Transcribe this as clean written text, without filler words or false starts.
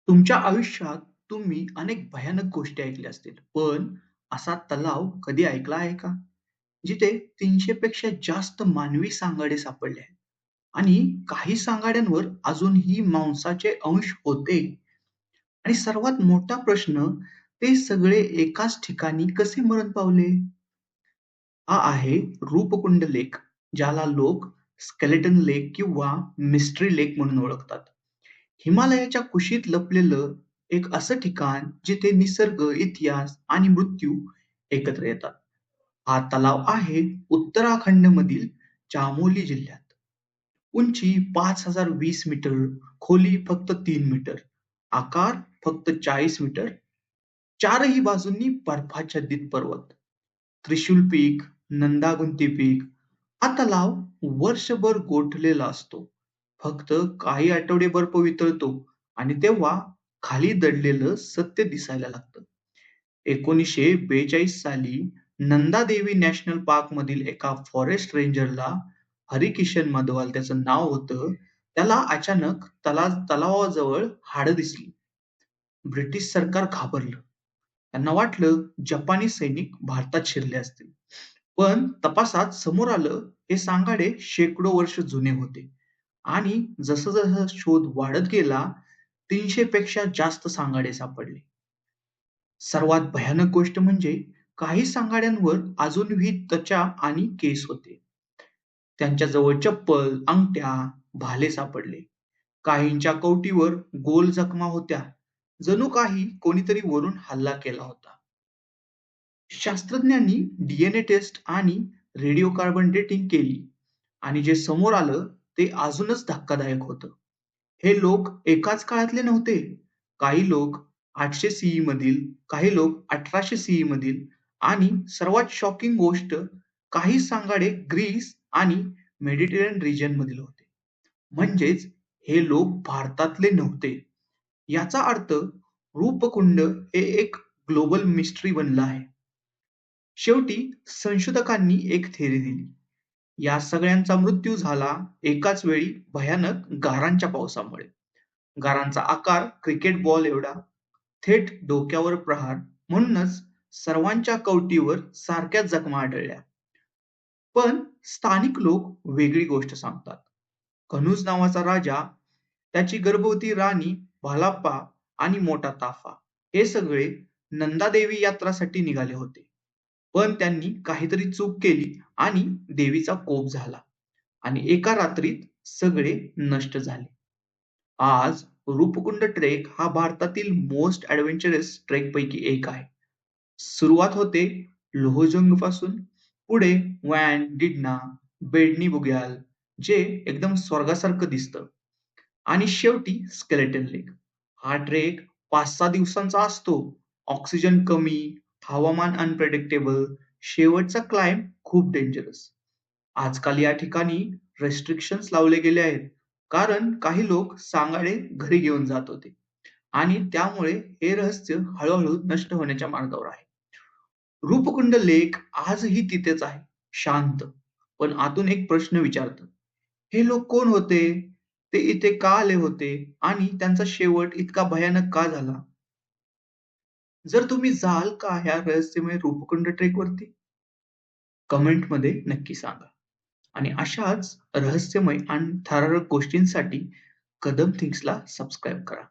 तुमच्या आयुष्यात तुम्ही अनेक भयानक गोष्टी ऐकल्या असतील. पण असा तलाव कधी ऐकला आहे का? जिथे 300 पेक्षा जास्त मानवी सांगाडे सापडले आहेत आणि काही सांगाड्यांवर अजूनही मांसाचे अंश होते. आणि सर्वात मोठा प्रश्न, ते सगळे एकाच ठिकाणी कसे मरण पावले? हा आहे रूपकुंड लेक, ज्याला लोक स्केलेटन लेक किंवा मिस्ट्री लेक म्हणून ओळखतात. हिमालयाच्या कुशीत लपलेलं एक असं ठिकाण जिथे निसर्ग, इतिहास आणि मृत्यू एकत्र येतात. हा तलाव आहे उत्तराखंडमधील चामोली जिल्ह्यात. उंची 5020 मीटर, खोली फक्त 3 मीटर, आकार फक्त 40 मीटर, चारही बाजूंनी बर्फाच्छादित पर्वत, त्रिशूल पीक, नंदागुंती पीक. हा तलाव वर्षभर गोठलेला असतो. फक्त काही आठवडे बर्फ वितळतो आणि तेव्हा खाली दडलेलं सत्य दिसायला लागतं. 1942 साली नंदादेवी नॅशनल पार्क मधील एका फॉरेस्ट रेंजरला, हरिकिशन मधवाल त्याचं नाव होतं, त्याला अचानक तलावाजवळ हाडं दिसली. ब्रिटिश सरकार घाबरलं. त्यांना वाटलं जपानी सैनिक भारतात शिरले असतील. पण तपासात समोर आलं, हे सांगाडे शेकडो वर्ष जुने होते. आणि जसं शोध वाढत गेला, 300 पेक्षा जास्त सांगाडे सापडले. सर्वात भयानक गोष्ट म्हणजे काही सांगाड्यांवर अजूनही त्वचा आणि केस होते. त्यांच्या जवळ चप्पल, अंगठ्या, भाले सापडले. काहींच्या कवटीवर गोल जखमा होत्या, जणू काही कोणीतरी वरून हल्ला केला होता. शास्त्रज्ञांनी DNA टेस्ट आणि रेडिओकार्बन डेटिंग केली आणि जे समोर आलं ते अजूनच धक्कादायक होतं. हे लोक एकाच काळातले नव्हते. काही लोक 800 सीई मधील, काही लोक 1800 सीई मधील, आणि सर्वात शॉकिंग गोष्ट, काही सांगाडे ग्रीस आणि मेडिटेरियन रिजन मधील होते. म्हणजेच हे लोक भारतातले नव्हते. याचा अर्थ रूपकुंड हे एक ग्लोबल मिस्ट्री बनलं आहे. शेवटी संशोधकांनी एक थेरी दिली. या सगळ्यांचा मृत्यू झाला एकाच वेळी भयानक गारांच्या पावसामुळे. गारांचा आकार क्रिकेट बॉल एवढा, थेट डोक्यावर प्रहार, म्हणूनच सर्वांच्या कवटीवर सारख्याच जखमा आढळल्या. पण स्थानिक लोक वेगळी गोष्ट सांगतात. कनूज नावाचा राजा, त्याची गर्भवती राणी भालाप्पा आणि मोठा ताफा, हे सगळे नंदादेवी यात्रासाठी निघाले होते. पण त्यांनी काहीतरी चूक केली आणि देवीचा कोप झाला आणि एका रात्रीत सगळे नष्ट झाले. आज रूपकुंड ट्रेक हा भारतातील मोस्ट ॲडव्हेंचरस ट्रेकपैकी एक आहे. सुरुवात होते लोहजंग पासून, पुढे वॅन, डिडना, बेडनी बुग्याल, जे एकदम स्वर्गासारखं दिसतं, आणि शेवटी स्केलेटन लेक. हा ट्रेक 5-6 दिवसांचा असतो. ऑक्सिजन कमी, हवामान अनप्रेडिक्टेबल, शेवटचा क्लाइम्ब खूप डेंजरस. आजकाल या ठिकाणी रेस्ट्रिक्शन्स लावले गेले आहेत, कारण काही लोक सांगाडे घरी घेऊन जात होते आणि त्यामुळे हे रहस्य हळूहळू नष्ट होण्याच्या मार्गावर आहे. रूपकुंड लेक आजही तिथेच आहे, शांत, पण आतून एक प्रश्न विचारतं. हे लोक कोण होते? ते इथे का आले होते? आणि त्यांचा शेवट इतका भयानक का झाला? जर तुम्ही जाल का ह्या रहस्यमय रूपकुंड ट्रेकवरती? कमेंटमध्ये नक्की सांगा. आणि अशाच रहस्यमय आणि थरारक गोष्टींसाठी कदम थिंग्सला सबस्क्राईब करा.